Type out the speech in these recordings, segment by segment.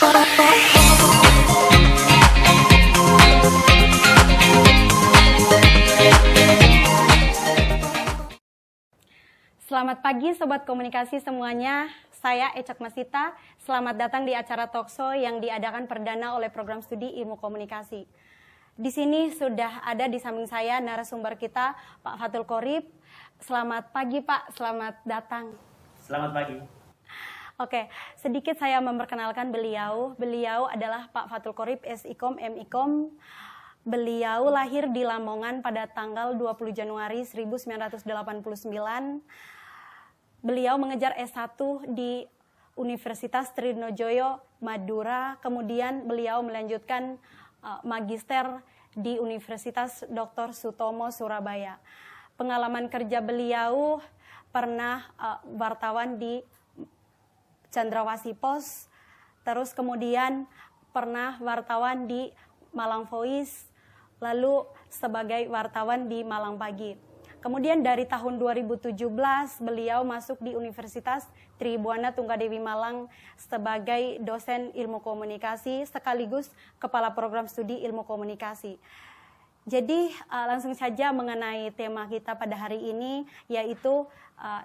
Selamat pagi Sobat Komunikasi semuanya, saya Ecak Masita. Selamat datang di acara Talkshow yang diadakan perdana oleh Program Studi Ilmu Komunikasi. Di sini sudah ada di samping saya narasumber kita, Pak Fathul Qorib. Selamat pagi Pak, selamat datang. Selamat pagi. Oke, sedikit saya memperkenalkan beliau. Beliau adalah Pak Fathul Qorib, SIKOM, MIKOM. Beliau lahir di Lamongan pada tanggal 20 Januari 1989. Beliau mengejar S1 di Universitas Trinojoyo, Madura. Kemudian beliau melanjutkan magister di Universitas Dr. Sutomo, Surabaya. Pengalaman kerja beliau pernah wartawan di Cendrawasih Pos, terus kemudian pernah wartawan di Malang Voice, lalu sebagai wartawan di Malang Pagi. Kemudian dari tahun 2017 beliau masuk di Universitas Tribuana Tunggadewi Malang sebagai dosen ilmu komunikasi sekaligus kepala program studi ilmu komunikasi. Jadi langsung saja mengenai tema kita pada hari ini, yaitu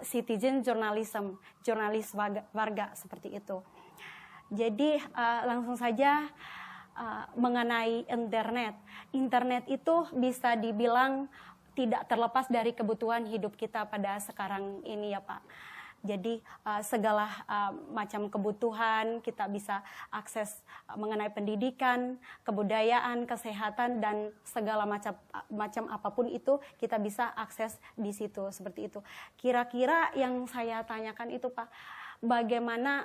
citizen journalism, jurnalis warga seperti itu. Jadi langsung saja mengenai internet. Internet itu bisa dibilang tidak terlepas dari kebutuhan hidup kita pada sekarang ini ya Pak. Jadi segala macam kebutuhan kita bisa akses mengenai pendidikan, kebudayaan, kesehatan, dan segala macam apapun itu kita bisa akses di situ, seperti itu. Kira-kira yang saya tanyakan itu Pak, bagaimana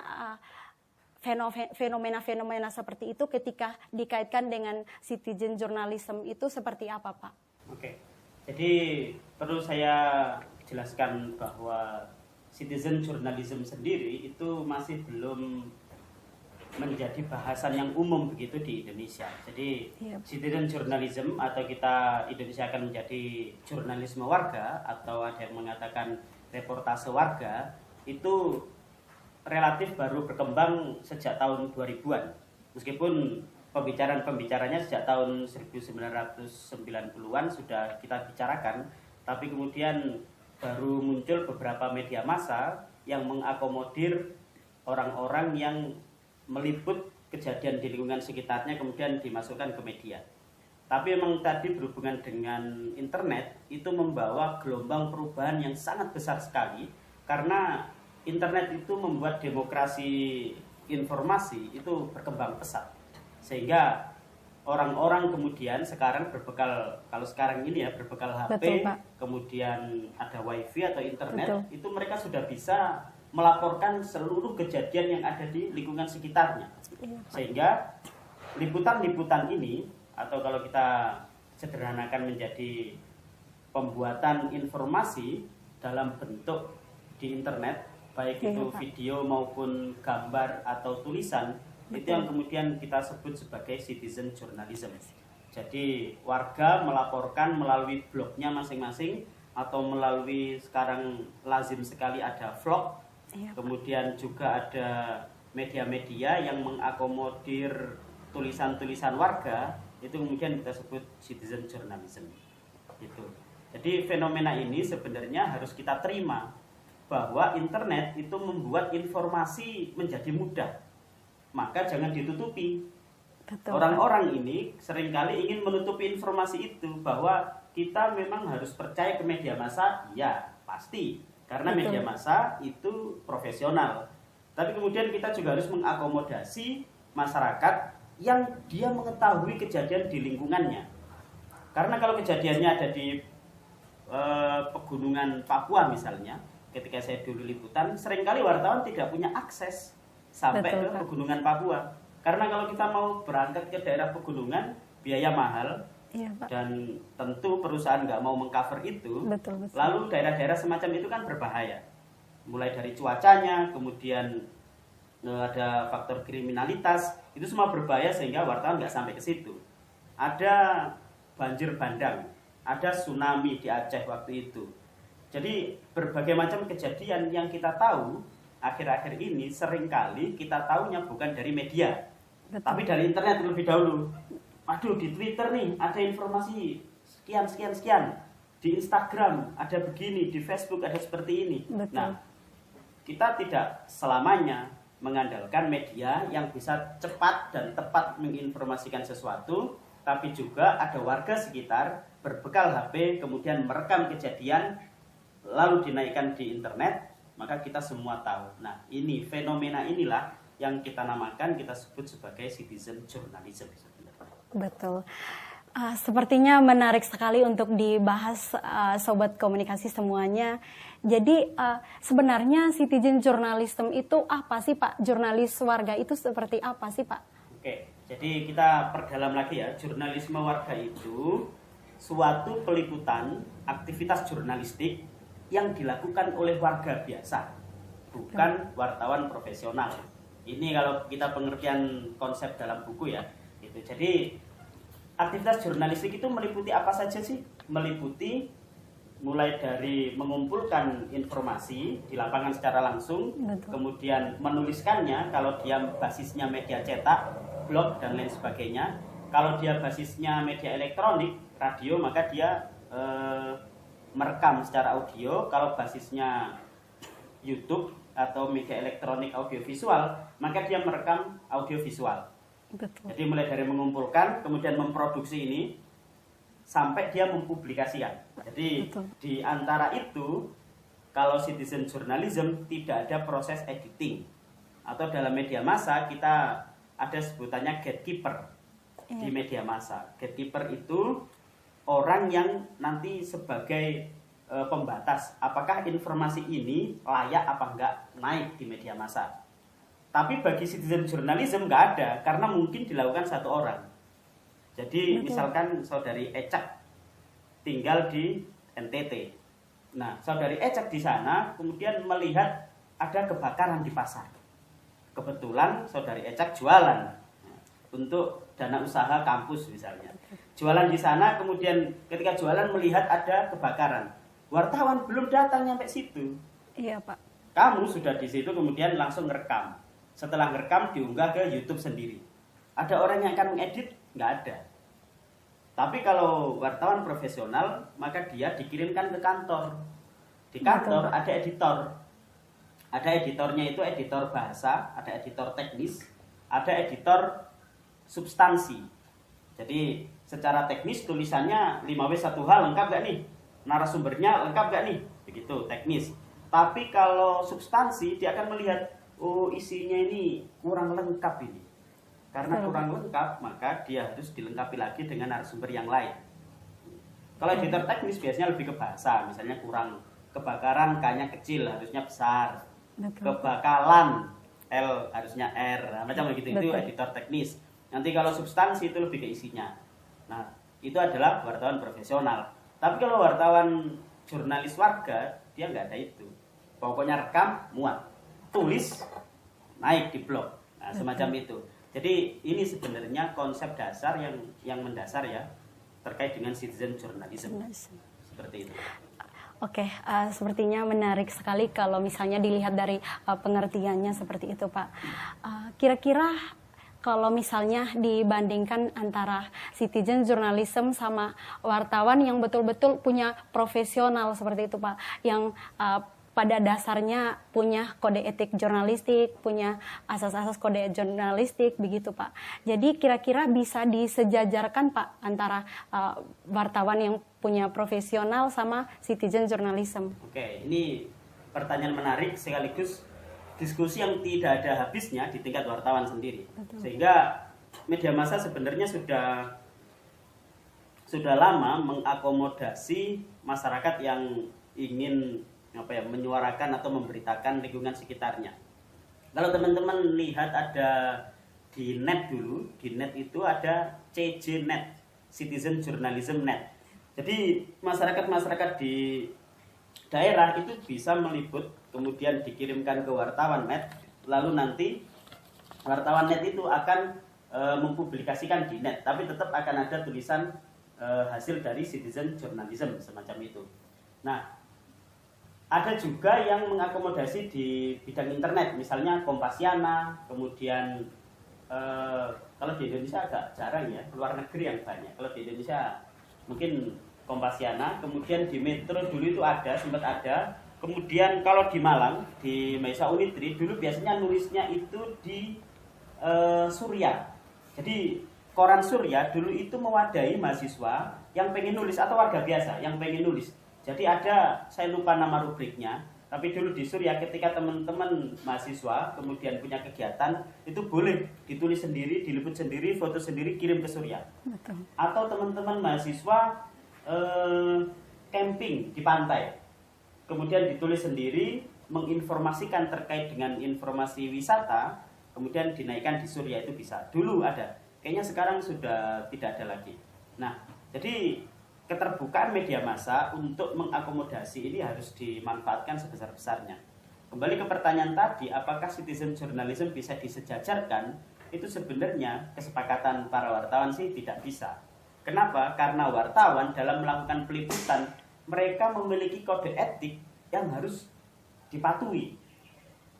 fenomena-fenomena seperti itu ketika dikaitkan dengan citizen journalism itu seperti apa Pak? Oke. Jadi perlu saya jelaskan bahwa citizen journalism sendiri itu masih belum menjadi bahasan yang umum begitu di Indonesia. Jadi citizen journalism atau kita Indonesia akan menjadi jurnalisme warga atau ada yang mengatakan reportase warga itu relatif baru berkembang sejak tahun 2000-an. Meskipun pembicaranya sejak tahun 1990-an sudah kita bicarakan, tapi kemudian baru muncul beberapa media massa yang mengakomodir orang-orang yang meliput kejadian di lingkungan sekitarnya kemudian dimasukkan ke media. Tapi memang tadi berhubungan dengan internet itu membawa gelombang perubahan yang sangat besar sekali, karena internet itu membuat demokrasi informasi itu berkembang pesat. Sehingga orang-orang kemudian sekarang berbekal, kalau sekarang ini ya berbekal HP, betul, kemudian ada wifi atau internet, betul, itu mereka sudah bisa melaporkan seluruh kejadian yang ada di lingkungan sekitarnya. Sehingga liputan-liputan ini, atau kalau kita sederhanakan menjadi pembuatan informasi dalam bentuk di internet, baik itu video maupun gambar atau tulisan, itu yang kemudian kita sebut sebagai citizen journalism. Jadi warga melaporkan melalui blognya masing-masing atau melalui, sekarang lazim sekali ada vlog, kemudian juga ada media-media yang mengakomodir tulisan-tulisan warga, itu kemudian kita sebut citizen journalism. Gitu. Jadi fenomena ini sebenarnya harus kita terima bahwa internet itu membuat informasi menjadi mudah. Maka jangan ditutupi. Orang-orang ini seringkali ingin menutupi informasi itu, bahwa kita memang harus percaya ke media massa, ya pasti, karena media massa itu profesional. Tapi kemudian kita juga harus mengakomodasi masyarakat yang dia mengetahui kejadian di lingkungannya. Karena kalau kejadiannya ada di pegunungan Papua misalnya, ketika saya dulu liputan, seringkali wartawan tidak punya akses sampai ke pegunungan Papua. Karena kalau kita mau berangkat ke daerah pegunungan, biaya mahal, dan tentu perusahaan nggak mau mengcover itu. Lalu daerah-daerah semacam itu kan berbahaya. Mulai dari cuacanya, kemudian ada faktor kriminalitas, itu semua berbahaya sehingga wartawan nggak sampai ke situ. Ada banjir bandang, ada tsunami di Aceh waktu itu. Jadi berbagai macam kejadian yang kita tahu akhir-akhir ini seringkali kita tahunya bukan dari media, Betul. Tapi dari internet terlebih dahulu. Aduh, di Twitter nih ada informasi sekian sekian sekian. Di Instagram ada begini, di Facebook ada seperti ini. Betul. Nah, kita tidak selamanya mengandalkan media yang bisa cepat dan tepat menginformasikan sesuatu, tapi juga ada warga sekitar berbekal HP kemudian merekam kejadian lalu dinaikkan di internet, maka kita semua tahu. Nah, ini fenomena inilah yang kita namakan, kita sebut sebagai citizen journalism sebenarnya. Betul. Sepertinya menarik sekali untuk dibahas, sobat komunikasi semuanya. Jadi sebenarnya citizen journalism itu apa sih Pak? Jurnalis warga itu seperti apa sih Pak? Oke, jadi kita perdalam lagi ya. Jurnalisme warga itu suatu peliputan aktivitas jurnalistik yang dilakukan oleh warga biasa, bukan wartawan profesional. Ini kalau kita pengertian konsep dalam buku ya. Itu. Jadi aktivitas jurnalistik itu meliputi apa saja sih? Meliputi mulai dari mengumpulkan informasi di lapangan secara langsung, Betul. kemudian menuliskannya kalau dia basisnya media cetak, blog dan lain sebagainya. Kalau dia basisnya media elektronik, radio, maka dia merekam secara audio. Kalau basisnya YouTube atau media elektronik audiovisual, maka dia merekam audiovisual. Betul. Jadi mulai dari mengumpulkan, kemudian memproduksi ini, sampai dia mempublikasikan. Jadi Betul. di antara itu, kalau citizen journalism tidak ada proses editing. Atau dalam media massa kita ada sebutannya gatekeeper di media massa. Gatekeeper itu orang yang nanti sebagai pembatas apakah informasi ini layak apa enggak naik di media massa. Tapi bagi citizen journalism nggak ada, karena mungkin dilakukan satu orang. Jadi Betul. misalkan saudari Ecak tinggal di NTT. Nah, saudari Ecak di sana kemudian melihat ada kebakaran di pasar. Kebetulan saudari Ecak jualan untuk dana usaha kampus misalnya. Jualan di sana, kemudian ketika jualan melihat ada kebakaran. Wartawan belum datang nyampe situ. Iya Pak. Kamu sudah di situ kemudian langsung ngerekam. Setelah ngerekam diunggah ke YouTube sendiri. Ada orang yang akan mengedit? Nggak ada. Tapi kalau wartawan profesional, maka dia dikirimkan ke kantor. Di kantor Betul. ada editor. Ada editornya itu editor bahasa, ada editor teknis, ada editor substansi. Jadi secara teknis tulisannya 5W1H lengkap gak nih? Narasumbernya lengkap gak nih? Begitu, teknis. Tapi kalau substansi dia akan melihat, oh isinya ini kurang lengkap ini. Karena kurang lengkap, maka dia harus dilengkapi lagi dengan narasumber yang lain. Kalau editor teknis biasanya lebih ke bahasa, misalnya kurang kebakaran, K-nya kecil, harusnya besar. Betul. Kebakalan, L harusnya R, macam begitu. Itu Betul. editor teknis. Nanti kalau substansi itu lebih ke isinya. Nah, itu adalah wartawan profesional. Tapi kalau wartawan jurnalis warga, dia nggak ada itu. Pokoknya rekam, muat, tulis, naik di blog. Nah, semacam itu. Jadi ini sebenarnya konsep dasar yang mendasar ya terkait dengan citizen journalism. Seperti itu. Oke, sepertinya menarik sekali kalau misalnya dilihat dari pengertiannya seperti itu, Pak. Kira-kira kalau misalnya dibandingkan antara citizen journalism sama wartawan yang betul-betul punya profesional seperti itu, Pak, yang pada dasarnya punya kode etik jurnalistik, punya asas-asas kode jurnalistik, begitu Pak. Jadi kira-kira bisa disejajarkan Pak antara wartawan yang punya profesional sama citizen journalism. Oke, ini pertanyaan menarik sekaligus diskusi yang tidak ada habisnya di tingkat wartawan sendiri. Betul. Sehingga media massa sebenarnya sudah lama mengakomodasi masyarakat yang ingin menyuarakan atau memberitakan lingkungan sekitarnya. Kalau teman-teman lihat ada di net dulu, di net itu ada CJNet, Citizen Journalism Net. Jadi masyarakat di daerah itu bisa meliput, kemudian dikirimkan ke wartawan net, lalu nanti wartawan net itu akan mempublikasikan di net, tapi tetap akan ada tulisan hasil dari citizen journalism semacam itu. Nah, ada juga yang mengakomodasi di bidang internet, misalnya Kompasiana, kemudian kalau di Indonesia agak jarang ya, luar negeri yang banyak. Kalau di Indonesia mungkin Kompasiana, kemudian di Metro dulu itu ada, sempat ada. Kemudian kalau di Malang, di Mahasiswa Unitri, dulu biasanya nulisnya itu di Surya. Jadi koran Surya dulu itu mewadahi mahasiswa yang pengen nulis atau warga biasa yang pengen nulis. Jadi ada, saya lupa nama rubriknya, tapi dulu di Surya ketika teman-teman mahasiswa kemudian punya kegiatan, itu boleh ditulis sendiri, diliput sendiri, foto sendiri, kirim ke Surya. Betul. Atau teman-teman mahasiswa camping di pantai, kemudian ditulis sendiri, menginformasikan terkait dengan informasi wisata, kemudian dinaikkan di Surya, itu bisa. Dulu ada, kayaknya sekarang sudah tidak ada lagi. Nah, jadi keterbukaan media massa untuk mengakomodasi ini harus dimanfaatkan sebesar-besarnya. Kembali ke pertanyaan tadi, apakah citizen journalism bisa disejajarkan? Itu sebenarnya kesepakatan para wartawan sih tidak bisa. Kenapa? Karena wartawan dalam melakukan peliputan, mereka memiliki kode etik yang harus dipatuhi.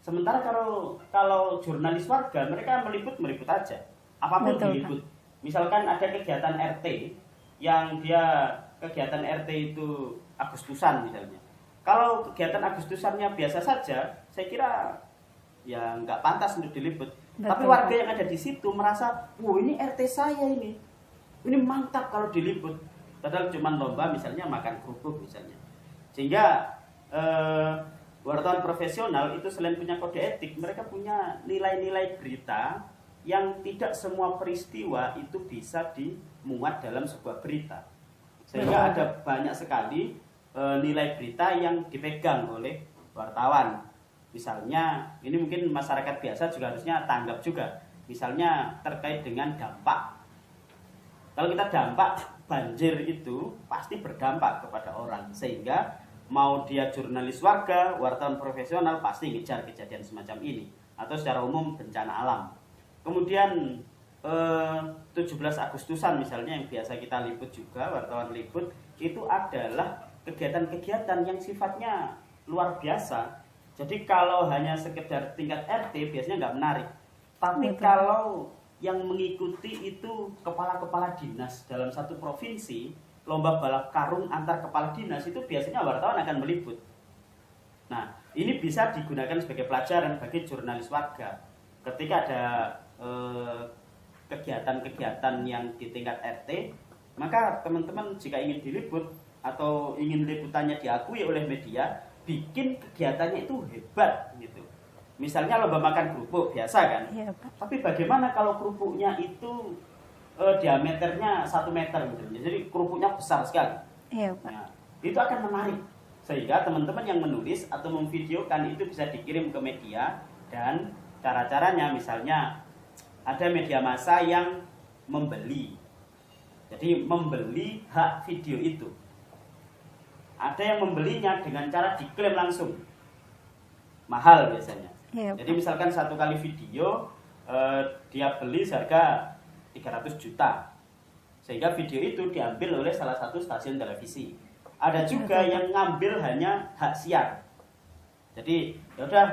Sementara kalau jurnalis warga, mereka meliput aja, apapun Betul, diliput. Misalkan ada kegiatan RT, yang dia kegiatan RT itu Agustusan misalnya. Kalau kegiatan Agustusannya biasa saja, saya kira ya nggak pantas untuk diliput. Betul. Tapi warga yang ada di situ merasa, wah ini RT saya ini mantap kalau diliput. Padahal cuma lomba misalnya makan kerupuk misalnya. Sehingga wartawan profesional itu selain punya kode etik, mereka punya nilai-nilai berita yang tidak semua peristiwa itu bisa dimuat dalam sebuah berita. Sehingga ada banyak sekali nilai berita yang dipegang oleh wartawan. Misalnya, ini mungkin masyarakat biasa juga harusnya tanggap juga. Misalnya terkait dengan dampak. Kalau kita dampak banjir itu pasti berdampak kepada orang. Sehingga mau dia jurnalis warga, wartawan profesional pasti ngejar kejadian semacam ini. Atau secara umum bencana alam. Kemudian 17 Agustusan misalnya yang biasa kita liput juga, wartawan liput, itu adalah kegiatan-kegiatan yang sifatnya luar biasa. Jadi kalau hanya sekedar tingkat RT biasanya nggak menarik. Tapi Betul. kalau yang mengikuti itu kepala-kepala dinas dalam satu provinsi, lomba balap karung antar kepala dinas, itu biasanya wartawan akan meliput. Nah, ini bisa digunakan sebagai pelajaran bagi jurnalis warga. Ketika ada kegiatan-kegiatan yang di tingkat RT, maka teman-teman jika ingin diliput atau ingin liputannya diakui oleh media, bikin kegiatannya itu hebat gitu. Misalnya lomba makan kerupuk biasa kan, Iya, Pak. tapi bagaimana kalau kerupuknya itu diameternya 1 meter gitu. Jadi kerupuknya besar sekali. Iya, Pak. Nah, itu akan menarik sehingga teman-teman yang menulis atau memvideokan itu bisa dikirim ke media. Dan cara-caranya misalnya ada media massa yang membeli, jadi membeli hak video itu. Ada yang membelinya dengan cara diklaim langsung, mahal biasanya. Iya, Jadi misalkan satu kali video dia beli seharga 300 juta, sehingga video itu diambil oleh salah satu stasiun televisi. Ada juga yang ngambil hanya hak siar. Jadi ya udah,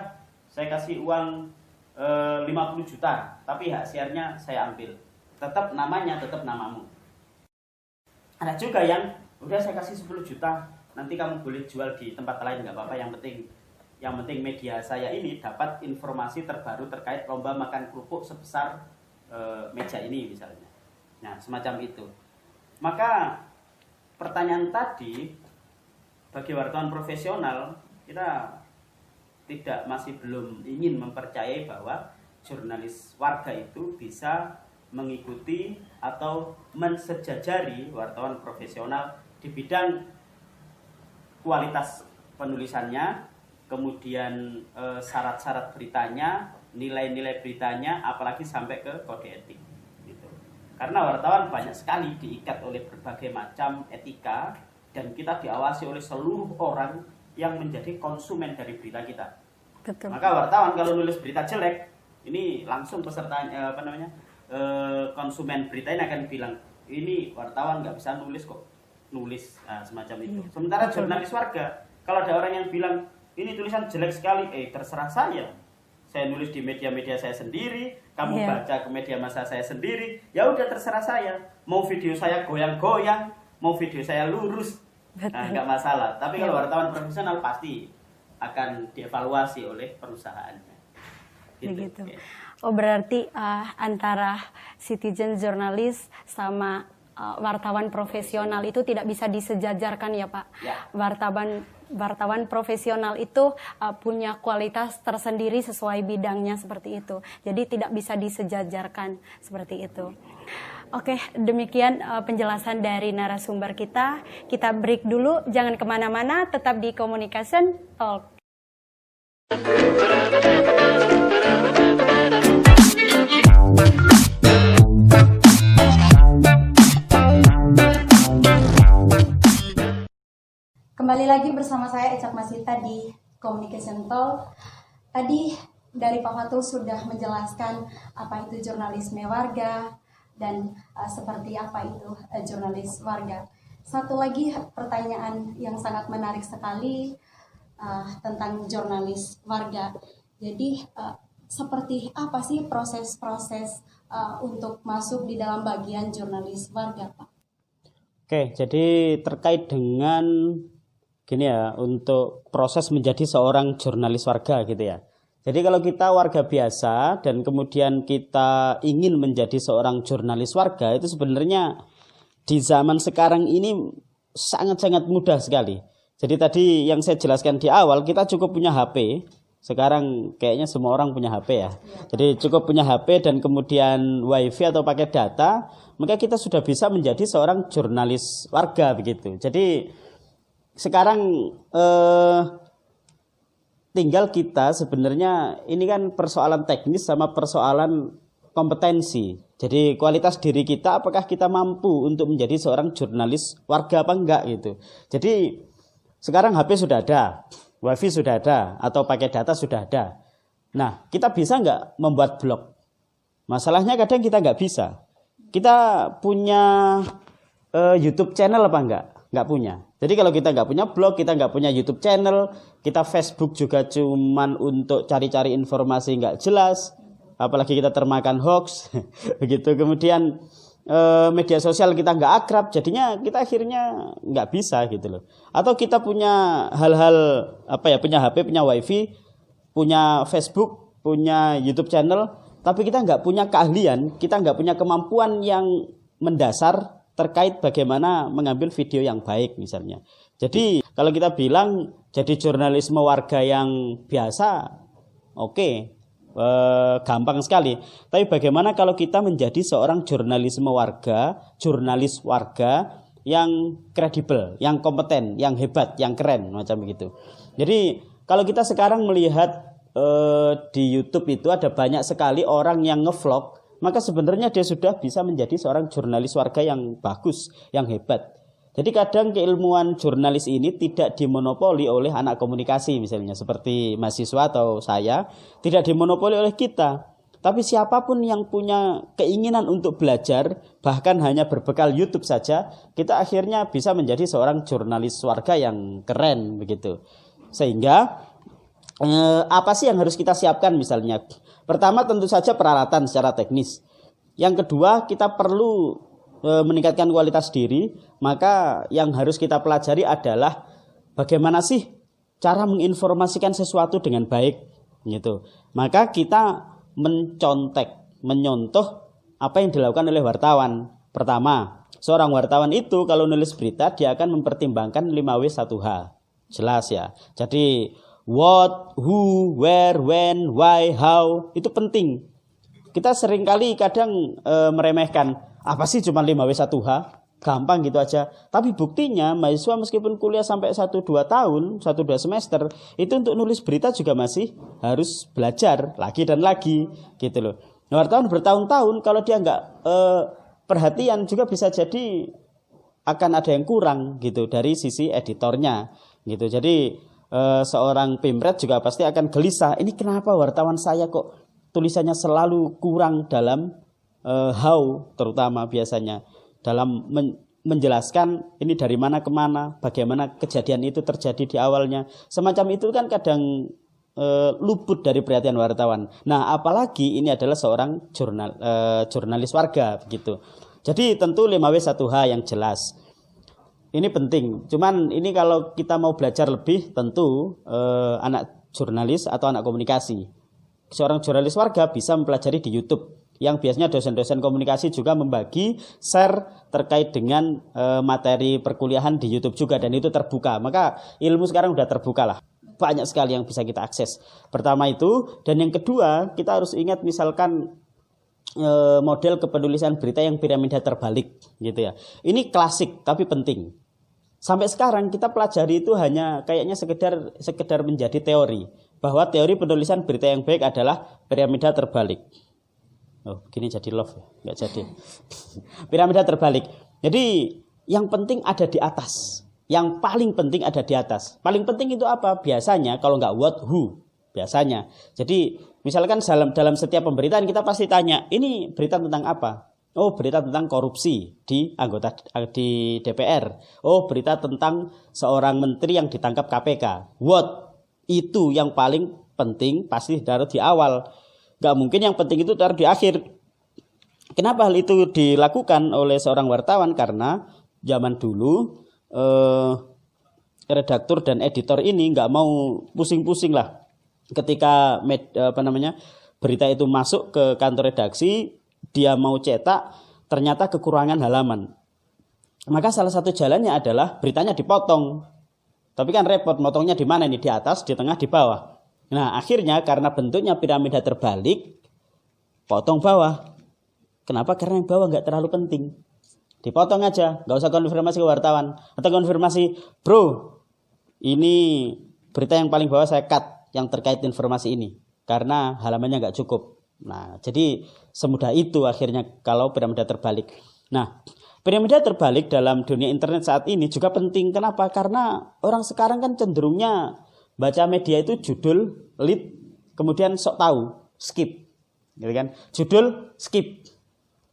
saya kasih uang 50 juta, tapi hak siarnya saya ambil. Tetap namanya, tetap namamu. Ada juga yang udah saya kasih 10 juta, nanti kamu boleh jual di tempat lain, nggak apa-apa, yang penting media saya ini dapat informasi terbaru terkait lomba makan kerupuk sebesar meja ini misalnya. Nah, semacam itu. Maka pertanyaan tadi, bagi wartawan profesional, kita masih belum ingin mempercayai bahwa jurnalis warga itu bisa mengikuti atau mensejajari wartawan profesional di bidang kualitas penulisannya, kemudian syarat-syarat beritanya, nilai-nilai beritanya, apalagi sampai ke kode etik gitu. Karena wartawan banyak sekali diikat oleh berbagai macam etika, dan kita diawasi oleh seluruh orang yang menjadi konsumen dari berita kita. Betul. Maka wartawan kalau nulis berita jelek, ini langsung peserta konsumen berita ini akan bilang, ini wartawan nggak bisa nulis kok, semacam itu. Sementara jurnalis warga, kalau ada orang yang bilang ini tulisan jelek sekali, terserah saya nulis di media-media saya sendiri, kamu Iya. baca ke media massa saya sendiri, ya udah terserah saya. Mau video saya goyang-goyang, mau video saya lurus, nah, nggak masalah. Tapi kalau wartawan profesional pasti akan dievaluasi oleh perusahaannya. Begitu. Oke. Oh, berarti antara citizen jurnalis sama wartawan profesional itu tidak bisa disejajarkan ya Pak. Ya. Wartawan profesional itu punya kualitas tersendiri sesuai bidangnya seperti itu. Jadi tidak bisa disejajarkan seperti itu. Oke, demikian penjelasan dari narasumber kita. Kita break dulu, jangan kemana-mana, tetap di Communication Talk. Kembali lagi bersama saya Ecak Masita di Communication Talk. Tadi dari Pak Fatul sudah menjelaskan apa itu jurnalisme warga dan seperti apa itu jurnalis warga. Satu lagi pertanyaan yang sangat menarik sekali tentang jurnalis warga. Jadi seperti apa sih proses-proses untuk masuk di dalam bagian jurnalis warga, Pak? Oke, jadi terkait dengan gini ya, untuk proses menjadi seorang jurnalis warga gitu ya. Jadi kalau kita warga biasa dan kemudian kita ingin menjadi seorang jurnalis warga, itu sebenarnya di zaman sekarang ini sangat-sangat mudah sekali. Jadi tadi yang saya jelaskan di awal, kita cukup punya HP. Sekarang kayaknya semua orang punya HP ya. Jadi cukup punya HP dan kemudian wifi atau pakai data, maka kita sudah bisa menjadi seorang jurnalis warga begitu. Jadi sekarang tinggal kita sebenarnya ini kan persoalan teknis sama persoalan kompetensi. Jadi kualitas diri kita, apakah kita mampu untuk menjadi seorang jurnalis warga apa enggak gitu. Jadi sekarang HP sudah ada, wifi sudah ada, atau pakai data sudah ada. Nah, kita bisa enggak membuat blog? Masalahnya kadang kita enggak bisa. Kita punya YouTube channel apa enggak? Enggak punya. Jadi kalau kita nggak punya blog, kita nggak punya YouTube channel, kita Facebook juga cuman untuk cari-cari informasi nggak jelas, apalagi kita termakan hoax, begitu. Kemudian media sosial kita nggak akrab, jadinya kita akhirnya nggak bisa gitu loh. Atau kita punya hal-hal punya HP, punya wifi, punya Facebook, punya YouTube channel, tapi kita nggak punya keahlian, kita nggak punya kemampuan yang mendasar terkait bagaimana mengambil video yang baik misalnya. Jadi kalau kita bilang jadi jurnalisme warga yang biasa, oke, gampang sekali. Tapi bagaimana kalau kita menjadi seorang jurnalis warga yang kredibel, yang kompeten, yang hebat, yang keren, macam begitu. Jadi kalau kita sekarang melihat di YouTube itu ada banyak sekali orang yang ngevlog, maka sebenarnya dia sudah bisa menjadi seorang jurnalis warga yang bagus, yang hebat. Jadi kadang keilmuan jurnalis ini tidak dimonopoli oleh anak komunikasi misalnya, seperti mahasiswa atau saya, tidak dimonopoli oleh kita. Tapi siapapun yang punya keinginan untuk belajar, bahkan hanya berbekal YouTube saja, kita akhirnya bisa menjadi seorang jurnalis warga yang keren begitu. Sehingga apa sih yang harus kita siapkan misalnya? Pertama tentu saja peralatan secara teknis. Yang kedua kita perlu meningkatkan kualitas diri. Maka yang harus kita pelajari adalah bagaimana sih cara menginformasikan sesuatu dengan baik gitu. Maka kita menyontoh apa yang dilakukan oleh wartawan. Pertama, seorang wartawan itu kalau nulis berita dia akan mempertimbangkan 5W1H. Jelas ya. Jadi what, who, where, when, why, how, itu penting. Kita seringkali kadang meremehkan, apa sih cuma 5W1H? Gampang gitu aja. Tapi buktinya mahasiswa meskipun kuliah sampai 1-2 tahun, 1-2 semester, itu untuk nulis berita juga masih harus belajar lagi dan lagi gitu loh. Nah, wartawan bertahun-tahun kalau dia nggak perhatian juga bisa jadi akan ada yang kurang gitu dari sisi editornya gitu. Jadi seorang pimret juga pasti akan gelisah. Ini kenapa wartawan saya kok tulisannya selalu kurang dalam how, terutama biasanya dalam menjelaskan ini dari mana ke mana, bagaimana kejadian itu terjadi di awalnya. Semacam itu kan kadang luput dari perhatian wartawan. Nah, apalagi ini adalah seorang jurnalis warga begitu. Jadi tentu 5W1H yang jelas. Ini penting. Cuman ini kalau kita mau belajar lebih, tentu anak jurnalis atau anak komunikasi. Seorang jurnalis warga bisa mempelajari di YouTube. Yang biasanya dosen-dosen komunikasi juga membagi share terkait dengan materi perkuliahan di YouTube juga, dan itu terbuka. Maka ilmu sekarang sudah terbuka lah. Banyak sekali yang bisa kita akses. Pertama itu, dan yang kedua kita harus ingat misalkan model kepenulisan berita yang piramida terbalik gitu ya. Ini klasik tapi penting. Sampai sekarang kita pelajari itu hanya kayaknya sekedar menjadi teori, bahwa teori penulisan berita yang baik adalah piramida terbalik. Oh, gini jadi love ya, nggak jadi. Piramida terbalik. Jadi yang penting ada di atas. Yang paling penting ada di atas. Paling penting itu apa? Biasanya kalau nggak what, who. Biasanya. Jadi misalkan dalam setiap pemberitaan kita pasti tanya, ini berita tentang apa? Oh, berita tentang korupsi di DPR. Oh, berita tentang seorang menteri yang ditangkap KPK. What? Itu yang paling penting pasti ditaruh di awal. Nggak mungkin yang penting itu taruh di akhir. Kenapa hal itu dilakukan oleh seorang wartawan? Karena zaman dulu redaktur dan editor ini nggak mau pusing-pusing lah ketika berita itu masuk ke kantor redaksi, dia mau cetak ternyata kekurangan halaman, maka salah satu jalannya adalah beritanya dipotong. Tapi kan repot, motongnya di mana ini? Di atas, di tengah, di bawah. Nah akhirnya karena bentuknya piramida terbalik, potong bawah. Kenapa? Karena yang bawah nggak terlalu penting. Dipotong aja, nggak usah konfirmasi ke wartawan. Atau konfirmasi, bro, ini berita yang paling bawah saya cut yang terkait informasi ini, karena halamannya nggak cukup. Nah, jadi semudah itu akhirnya kalau piramida terbalik. Nah, piramida terbalik dalam dunia internet saat ini juga penting. Kenapa? Karena orang sekarang kan cenderungnya baca media itu judul, lead, kemudian sok tahu, skip. Gitu kan? Judul, skip.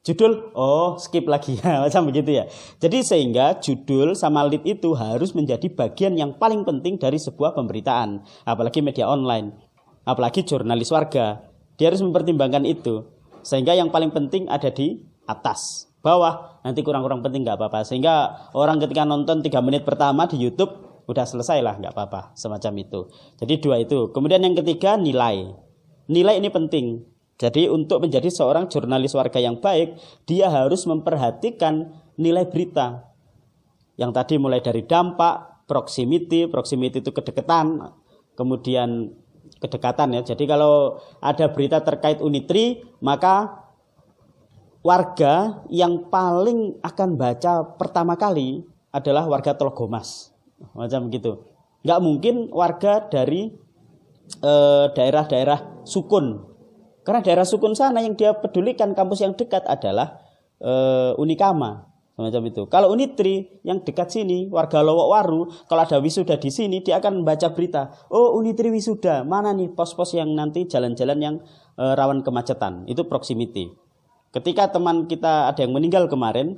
Judul, oh skip lagi ya, macam begitu ya. Jadi sehingga judul sama lead itu harus menjadi bagian yang paling penting dari sebuah pemberitaan. Apalagi media online, apalagi jurnalis warga. Dia harus mempertimbangkan itu. Sehingga yang paling penting ada di atas. Bawah, nanti kurang-kurang penting nggak apa-apa. Sehingga orang ketika nonton 3 menit pertama di YouTube, udah selesai lah, nggak apa-apa. Semacam itu. Jadi 2 itu. Kemudian yang ketiga, nilai. Nilai ini penting. Jadi untuk menjadi seorang jurnalis warga yang baik, dia harus memperhatikan nilai berita. Yang tadi mulai dari dampak, proximity itu kedekatan, kemudian kedekatan ya. Jadi kalau ada berita terkait Unitri, maka warga yang paling akan baca pertama kali adalah warga Telogomas. Macam begitu. Nggak mungkin warga dari daerah-daerah Sukun. Karena daerah Sukun sana yang dia pedulikan, kampus yang dekat adalah Unikama, semacam itu. Kalau Unitri yang dekat sini, warga Lowokwaru, kalau ada wisuda di sini, dia akan membaca berita. Oh, Unitri wisuda, mana nih pos-pos yang nanti jalan-jalan yang rawan kemacetan? Itu proximity. Ketika teman kita ada yang meninggal kemarin,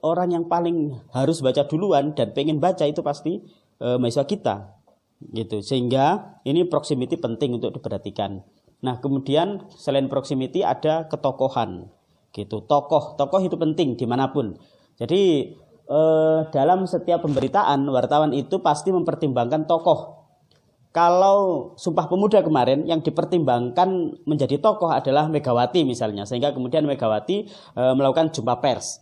orang yang paling harus baca duluan dan pengen baca itu pasti mahasiswa kita, gitu. Sehingga ini proximity penting untuk diperhatikan. Nah, kemudian selain proximity ada ketokohan, gitu. Tokoh itu penting dimanapun. Jadi dalam setiap pemberitaan wartawan itu pasti mempertimbangkan tokoh. Kalau Sumpah Pemuda kemarin yang dipertimbangkan menjadi tokoh adalah Megawati misalnya, sehingga kemudian Megawati melakukan jumpa pers.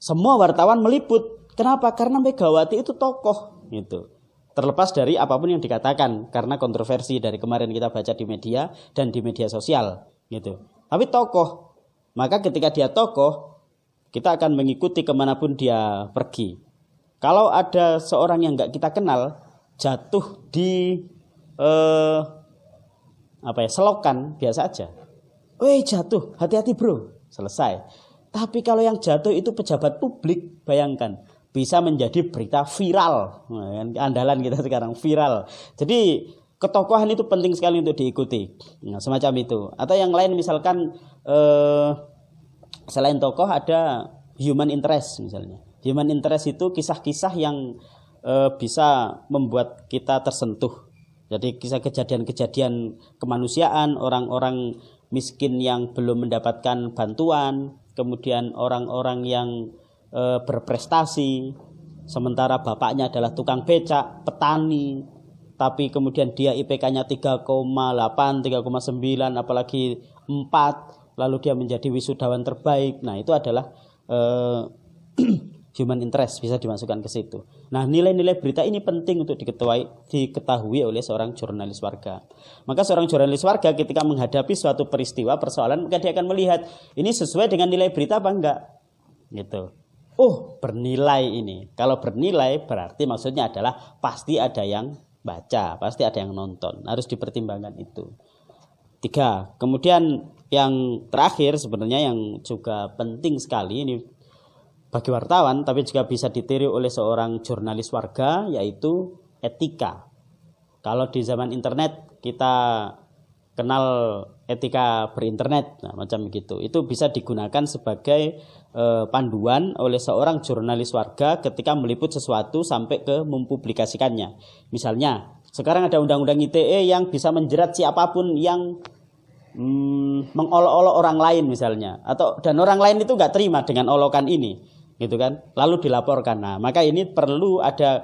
Semua wartawan meliput. Kenapa? Karena Megawati itu tokoh, gitu. Terlepas dari apapun yang dikatakan, karena kontroversi dari kemarin kita baca di media dan di media sosial, gitu. Tapi tokoh, maka ketika dia tokoh, kita akan mengikuti kemanapun dia pergi. Kalau ada seorang yang nggak kita kenal jatuh di selokan, biasa aja. Weh, jatuh, hati-hati bro, selesai. Tapi kalau yang jatuh itu pejabat publik, bayangkan. Bisa menjadi berita viral, andalan kita sekarang viral. Jadi ketokohan itu penting sekali untuk diikuti, nah, semacam itu. Atau yang lain misalkan selain tokoh ada human interest misalnya. Human interest itu kisah-kisah yang bisa membuat kita tersentuh. Jadi kisah kejadian-kejadian kemanusiaan, orang-orang miskin yang belum mendapatkan bantuan, kemudian orang-orang yang berprestasi, sementara bapaknya adalah tukang becak, petani, tapi kemudian dia IPK-nya 3,8, 3,9, apalagi 4, lalu dia menjadi wisudawan terbaik. Nah, itu adalah human interest, bisa dimasukkan ke situ. Nah, nilai-nilai berita ini penting untuk diketahui oleh seorang jurnalis warga. Maka seorang jurnalis warga ketika menghadapi suatu peristiwa, persoalan, maka dia akan melihat ini sesuai dengan nilai berita apa enggak. Gitu. Oh, bernilai ini. Kalau bernilai berarti maksudnya adalah pasti ada yang baca, pasti ada yang nonton. Harus dipertimbangkan itu. 3. Kemudian yang terakhir sebenarnya yang juga penting sekali ini bagi wartawan, tapi juga bisa ditiru oleh seorang jurnalis warga, yaitu etika. Kalau di zaman internet kita kenal etika berinternet, nah, macam begitu. Itu bisa digunakan sebagai panduan oleh seorang jurnalis warga ketika meliput sesuatu sampai ke mempublikasikannya. Misalnya, sekarang ada undang-undang ITE yang bisa menjerat siapapun yang mengolok-olok orang lain misalnya, dan orang lain itu nggak terima dengan olokan ini, gitu kan? Lalu dilaporkan. Nah, maka ini perlu ada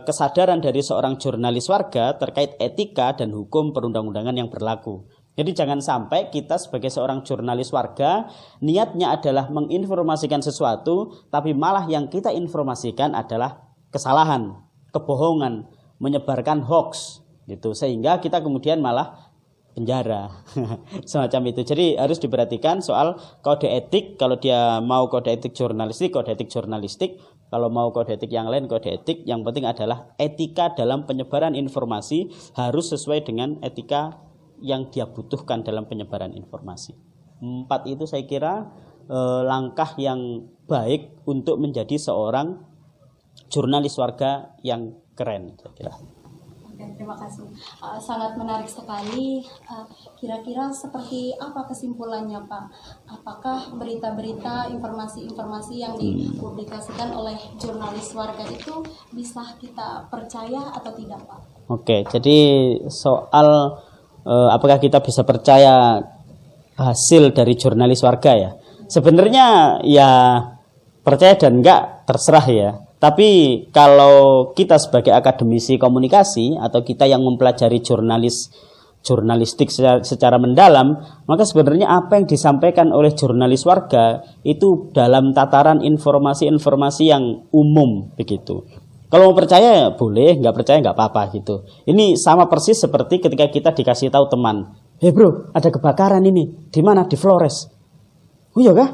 kesadaran dari seorang jurnalis warga terkait etika dan hukum perundang-undangan yang berlaku. Jadi jangan sampai kita sebagai seorang jurnalis warga niatnya adalah menginformasikan sesuatu, tapi malah yang kita informasikan adalah kesalahan, kebohongan, menyebarkan hoax, gitu. Sehingga kita kemudian malah penjara semacam itu. Jadi harus diperhatikan soal kode etik. Kalau dia mau kode etik jurnalistik, kode etik jurnalistik. Kalau mau kode etik yang lain, kode etik. Yang penting adalah etika dalam penyebaran informasi harus sesuai dengan etika yang dia butuhkan dalam penyebaran informasi. 4 itu saya kira langkah yang baik untuk menjadi seorang jurnalis warga yang keren, saya kira. Terima kasih. Sangat menarik sekali. Kira-kira seperti apa kesimpulannya, Pak? Apakah berita-berita, informasi-informasi yang dipublikasikan oleh jurnalis warga itu bisa kita percaya atau tidak, Pak? Oke, jadi soal apakah kita bisa percaya hasil dari jurnalis warga ya? Sebenarnya ya percaya dan enggak terserah ya. Tapi kalau kita sebagai akademisi komunikasi atau kita yang mempelajari jurnalistik secara mendalam, maka sebenarnya apa yang disampaikan oleh jurnalis warga itu dalam tataran informasi-informasi yang umum begitu. Kalau mau percaya ya boleh, nggak percaya nggak apa-apa gitu. Ini sama persis seperti ketika kita dikasih tahu teman, "Hei bro, ada kebakaran ini. Di mana? Di Flores." "Oh iya kah?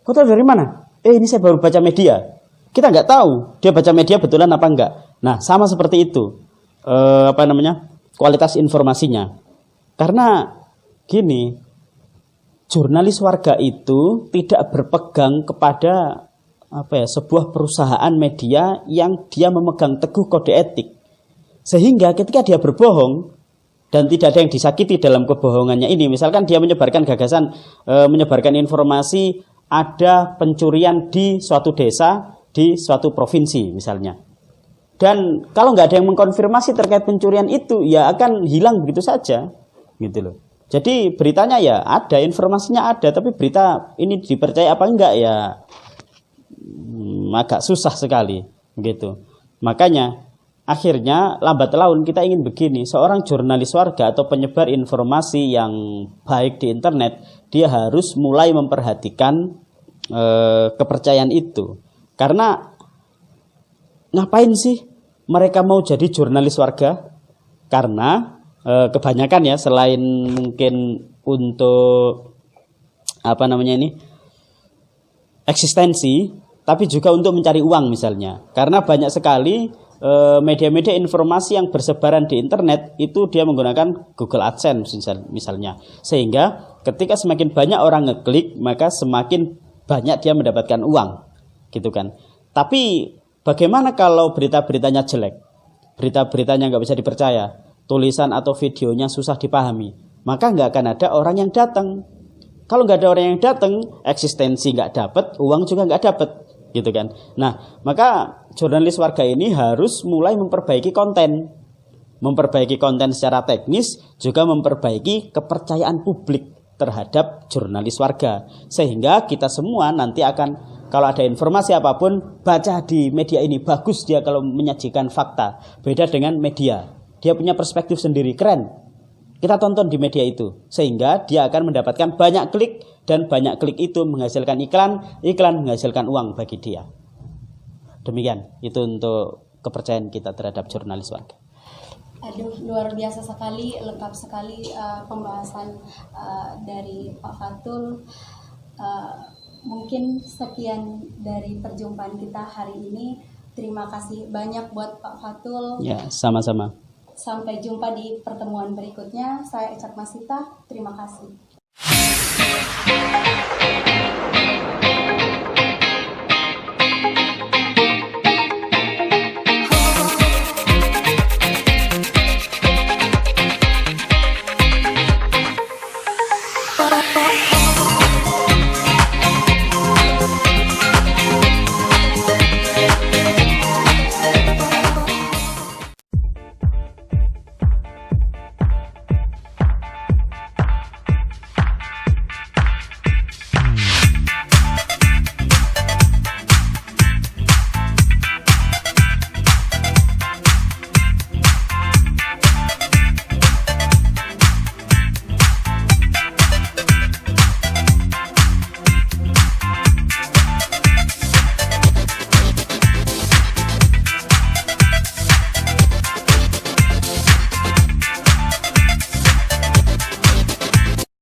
Kau tahu dari mana?" Ini saya baru baca media." Kita nggak tahu dia baca media betulan apa enggak. Nah, sama seperti itu. Kualitas informasinya. Karena gini, jurnalis warga itu tidak berpegang kepada sebuah perusahaan media yang dia memegang teguh kode etik. Sehingga ketika dia berbohong dan tidak ada yang disakiti dalam kebohongannya ini, misalkan dia menyebarkan gagasan, menyebarkan informasi ada pencurian di suatu desa, di suatu provinsi misalnya. Dan kalau nggak ada yang mengkonfirmasi terkait pencurian itu, ya akan hilang begitu saja, gitu loh. Jadi beritanya ya ada, informasinya ada, tapi berita ini dipercaya apa enggak ya agak susah sekali, gitu. Makanya akhirnya lambat laun kita ingin begini, seorang jurnalis warga atau penyebar informasi yang baik di internet, dia harus mulai memperhatikan kepercayaan itu. Karena ngapain sih mereka mau jadi jurnalis warga? Karena kebanyakan ya, selain mungkin untuk eksistensi, tapi juga untuk mencari uang misalnya. Karena banyak sekali media-media informasi yang bersebaran di internet itu dia menggunakan Google AdSense misalnya. Sehingga ketika semakin banyak orang ngeklik, maka semakin banyak dia mendapatkan uang. Gitu kan. Tapi bagaimana kalau berita-beritanya jelek, berita-beritanya nggak bisa dipercaya, tulisan atau videonya susah dipahami, maka nggak akan ada orang yang datang. Kalau nggak ada orang yang datang, eksistensi nggak dapat, uang juga nggak dapat, gitu kan. Nah, maka jurnalis warga ini harus mulai memperbaiki konten. memperbaiki konten secara teknis, juga memperbaiki kepercayaan publik terhadap jurnalis warga. Sehingga kita semua nanti akan, kalau ada informasi apapun, baca di media ini. Bagus dia kalau menyajikan fakta. Beda dengan media. Dia punya perspektif sendiri, keren. Kita tonton di media itu. Sehingga dia akan mendapatkan banyak klik, dan banyak klik itu menghasilkan iklan, iklan menghasilkan uang bagi dia. Demikian, itu untuk kepercayaan kita terhadap jurnalis warga. Aduh, luar biasa sekali, lengkap sekali pembahasan dari Pak Fatul. Mungkin sekian dari perjumpaan kita hari ini. Terima kasih banyak buat Pak Fatul. Ya, sama-sama. Sampai jumpa di pertemuan berikutnya. Saya Ecak Masita, terima kasih.